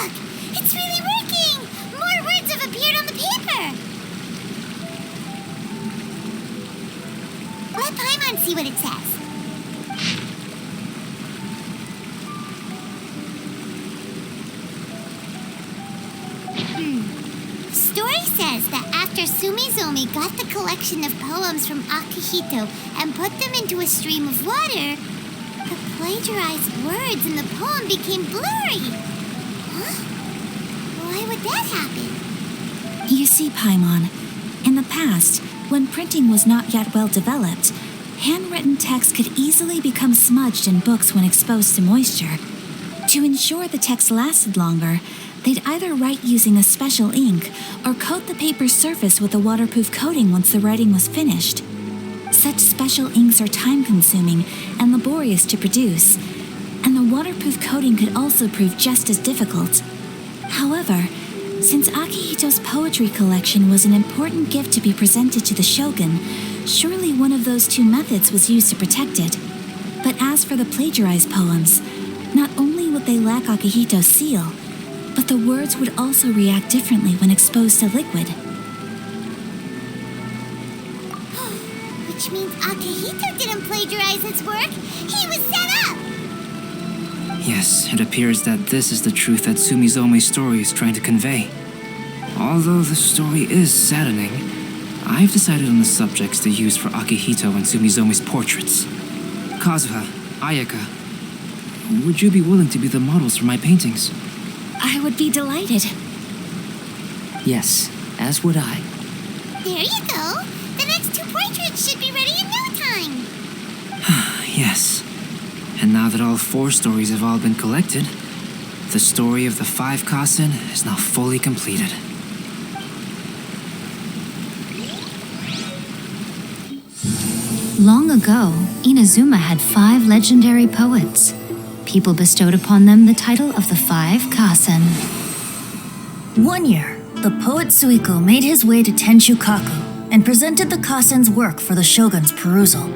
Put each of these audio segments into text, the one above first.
Look! It's really working! More words have appeared on the paper! Let Paimon see what it says. Story says that after Sumizomi got the collection of poems from Akihito and put them into a stream of water, the plagiarized words in the poem became blurry. Huh? Why would that happen? You see, Paimon, in the past, when printing was not yet well developed, handwritten text could easily become smudged in books when exposed to moisture. To ensure the text lasted longer, they'd either write using a special ink or coat the paper's surface with a waterproof coating once the writing was finished. Such special inks are time-consuming and laborious to produce, and the waterproof coating could also prove just as difficult. However, since Akihito's poetry collection was an important gift to be presented to the shogun, surely one of those two methods was used to protect it. But as for the plagiarized poems, not only would they lack Akihito's seal, but the words would also react differently when exposed to liquid. Which means Akihito didn't plagiarize his work. He was set up! Yes, it appears that this is the truth that Sumizome's story is trying to convey. Although the story is saddening, I've decided on the subjects to use for Akihito and Sumizome's portraits. Kazuha, Ayaka, would you be willing to be the models for my paintings? I would be delighted. Yes, as would I. There you go. The next two portraits should be ready in no time. Yes. And now that all four stories have all been collected, the story of the 5 Kasen is now fully completed. Long ago, Inazuma had 5 legendary poets. People bestowed upon them the title of the 5 Kasen. One year, the poet Suiko made his way to Tenshukaku and presented the Kasen's work for the shogun's perusal.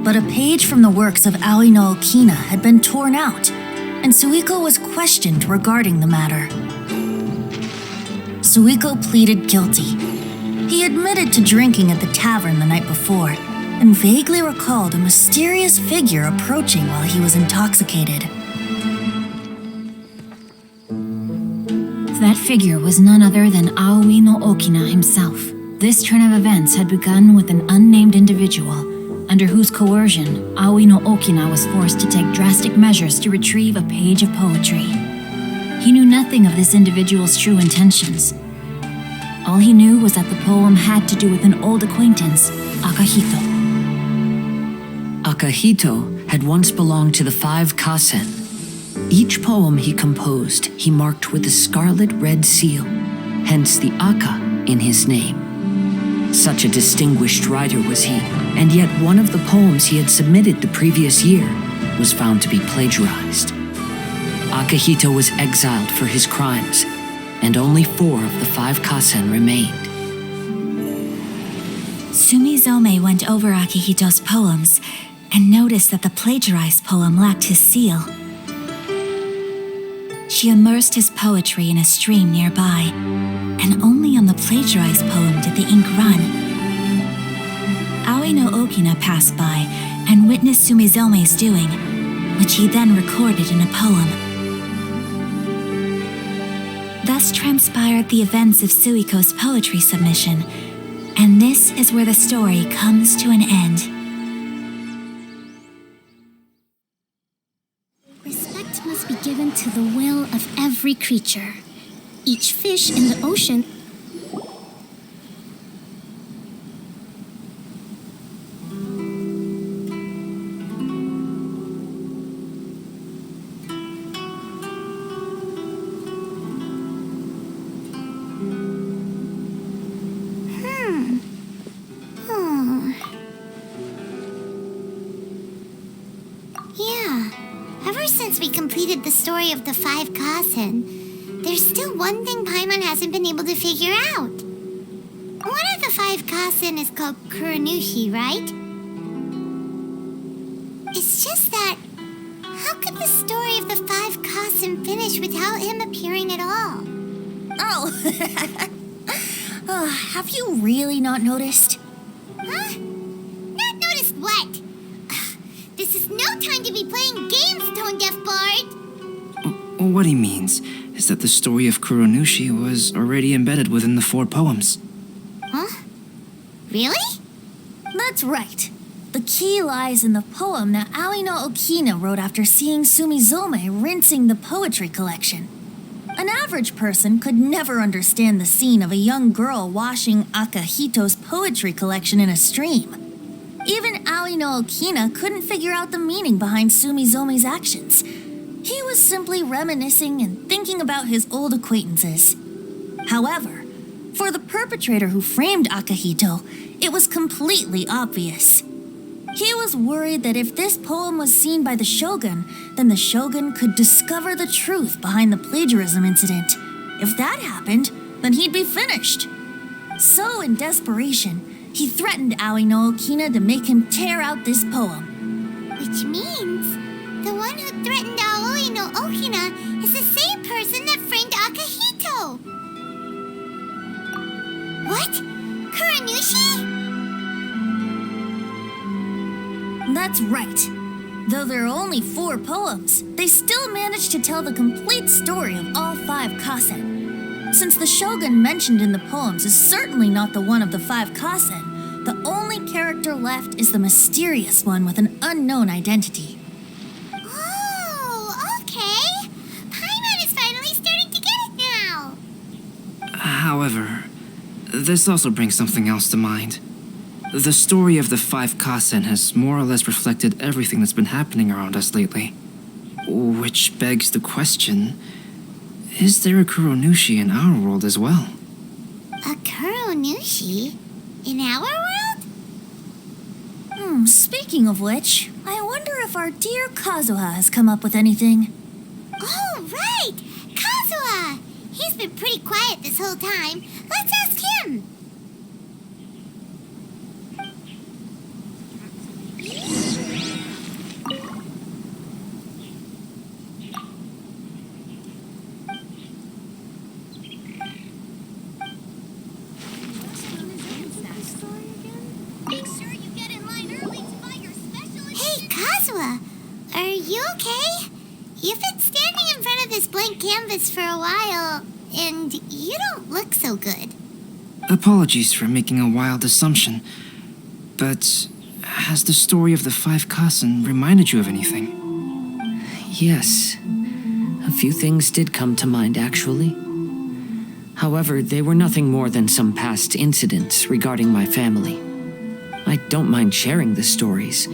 But a page from the works of Aoi no Okina had been torn out, and Suiko was questioned regarding the matter. Suiko pleaded guilty. He admitted to drinking at the tavern the night before, and vaguely recalled a mysterious figure approaching while he was intoxicated. That figure was none other than Aoi no Okina himself. This turn of events had begun with an unnamed individual, under whose coercion Aoi no Okina was forced to take drastic measures to retrieve a page of poetry. He knew nothing of this individual's true intentions. All he knew was that the poem had to do with an old acquaintance, Akihito. Akihito had once belonged to the 5 Kasen. Each poem he composed, he marked with a scarlet red seal, hence the Aka in his name. Such a distinguished writer was he, and yet one of the poems he had submitted the previous year was found to be plagiarized. Akihito was exiled for his crimes, and only 4 of the 5 Kasen remained. Sumizome went over Akihito's poems and noticed that the plagiarized poem lacked his seal. She immersed his poetry in a stream nearby, and only on the plagiarized poem did the ink run. Aoi no Okina passed by and witnessed Sumizome's doing, which he then recorded in a poem. Thus transpired the events of Suiko's poetry submission, and this is where the story comes to an end. Respect must be given to the will of every creature. Each fish in the ocean Yeah. Ever since we completed the story of the 5 Kasen, there's still one thing Paimon hasn't been able to figure out. One of the 5 Kasen is called Kuranushi, right? It's just that, how could the story of the the 5 Kasen finish without him appearing at all? Oh, have you really not noticed? Huh? Not noticed what? This is no time to be playing games, Tone Deaf Bard! What he means is that the story of Kuronushi was already embedded within the 4 poems. Huh? Really? That's right. The key lies in the poem that Aoi no Okina wrote after seeing Sumizome rinsing the poetry collection. An average person could never understand the scene of a young girl washing Akahito's poetry collection in a stream. Even Aoi no Okina couldn't figure out the meaning behind Sumizome's actions. He was simply reminiscing and thinking about his old acquaintances. However, for the perpetrator who framed Akahito, it was completely obvious. He was worried that if this poem was seen by the Shogun, then the Shogun could discover the truth behind the plagiarism incident. If that happened, then he'd be finished. So, in desperation, he threatened Aoi no Okina to make him tear out this poem. Which means the one who threatened Aoi no Okina is the same person that framed Akahito. What? Kuronushi? That's right. Though there are only 4 poems, they still managed to tell the complete story of all 5 Kasen. Since the Shogun mentioned in the poems is certainly not the one of the 5 Kasen, the only character left is the mysterious one with an unknown identity. Oh, okay. Paimon is finally starting to get it now. However, this also brings something else to mind. The story of the 5 Kasen has more or less reflected everything that's been happening around us lately. Which begs the question, is there a Kuronushi in our world as well? A Kuronushi? In our world? Speaking of which, I wonder if our dear Kazuha has come up with anything. Oh, right! Kazuha! He's been pretty quiet this whole time. Let's ask him. Hey, Kazuha! Are you okay? You've been standing in front of this blank canvas for a while, and you don't look so good. Apologies for making a wild assumption, but has the story of the 5 Kasen reminded you of anything? Yes. A few things did come to mind, actually. However, they were nothing more than some past incidents regarding my family. I don't mind sharing the stories,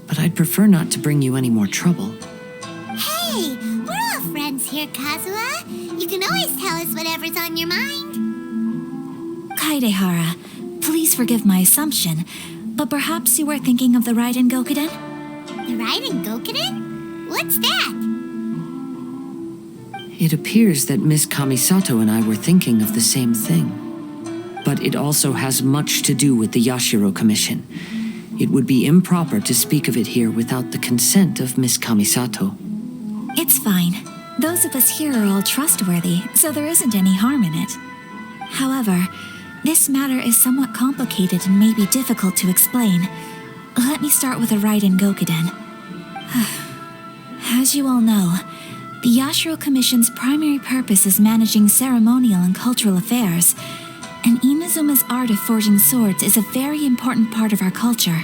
but I'd prefer not to bring you any more trouble. Hey, we're all friends here, Kazuha. You can always tell us whatever's on your mind. Kaidehara, please forgive my assumption, but perhaps you were thinking of the Raiden Gokuden? The Raiden Gokuden? What's that? It appears that Miss Kamisato and I were thinking of the same thing. But it also has much to do with the Yashiro Commission. It would be improper to speak of it here without the consent of Miss Kamisato. It's fine. Those of us here are all trustworthy, so there isn't any harm in it. However, this matter is somewhat complicated and may be difficult to explain. Let me start with the Raiden Gokuden. As you all know, the Yashiro Commission's primary purpose is managing ceremonial and cultural affairs, and Inazuma's art of forging swords is a very important part of our culture.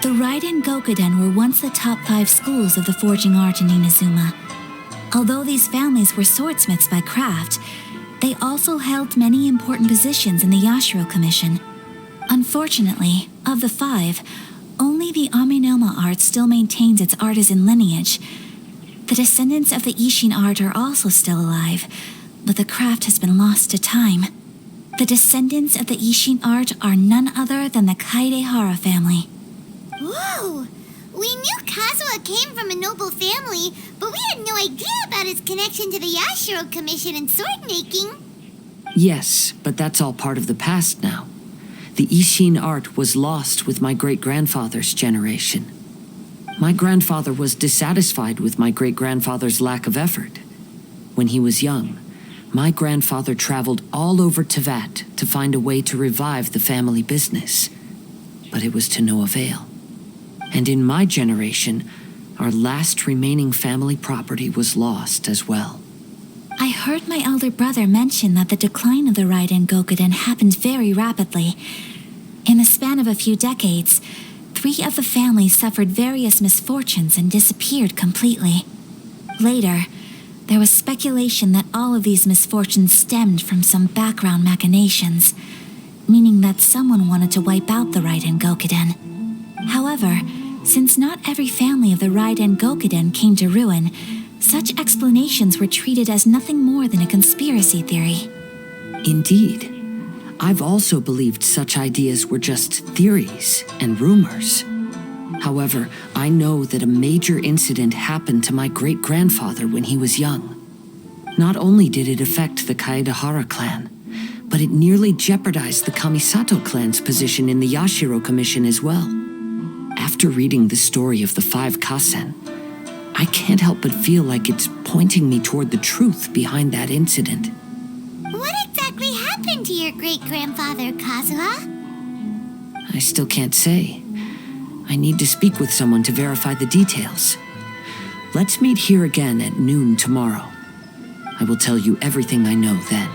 The Raiden Gokuden were once the top 5 schools of the forging art in Inazuma. Although these families were swordsmiths by craft, they also held many important positions in the Yashiro Commission. Unfortunately, of the 5, only the Aminoma art still maintains its artisan lineage. The descendants of the Ishin art are also still alive, but the craft has been lost to time. The descendants of the Ishin art are none other than the Kaidehara family. Whoa! We knew Kazuha came from a noble family, but we had no idea about his connection to the Yashiro Commission and sword making. Yes, but that's all part of the past now. The Ishin art was lost with my great-grandfather's generation. My grandfather was dissatisfied with my great-grandfather's lack of effort. When he was young, my grandfather traveled all over Tevat to find a way to revive the family business. But it was to no avail. And in my generation, our last remaining family property was lost as well. I heard my elder brother mention that the decline of the Raiden Gokuden happened very rapidly. In the span of a few decades, 3 of the families suffered various misfortunes and disappeared completely. Later, there was speculation that all of these misfortunes stemmed from some background machinations, meaning that someone wanted to wipe out the Raiden Gokuden. However, since not every family of the Raiden Gokuden came to ruin, such explanations were treated as nothing more than a conspiracy theory. Indeed. I've also believed such ideas were just theories and rumors. However, I know that a major incident happened to my great-grandfather when he was young. Not only did it affect the Kaedahara clan, but it nearly jeopardized the Kamisato clan's position in the Yashiro Commission as well. After reading the story of the 5 Kasen, I can't help but feel like it's pointing me toward the truth behind that incident. What exactly happened to your great-grandfather, Kazuha? I still can't say. I need to speak with someone to verify the details. Let's meet here again at noon tomorrow. I will tell you everything I know then.